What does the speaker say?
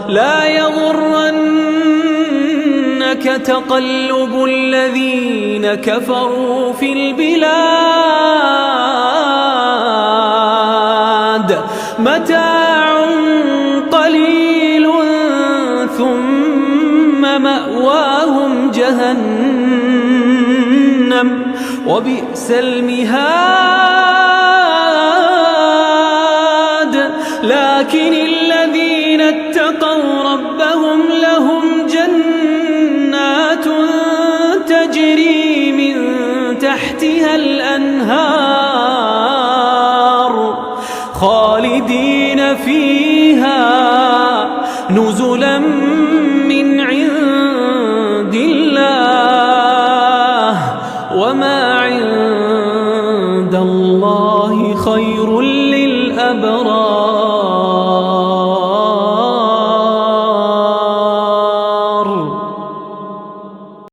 لا يغرنك تقلب الذين كفروا في البلاد متاع قليل ثم مأواهم جهنم وبئس المهاد. لكن الذين اتقوا ربهم لهم جنات تجري من تحتها الأنهار خالدين فيها نزلا من عند الله وما عند الله خير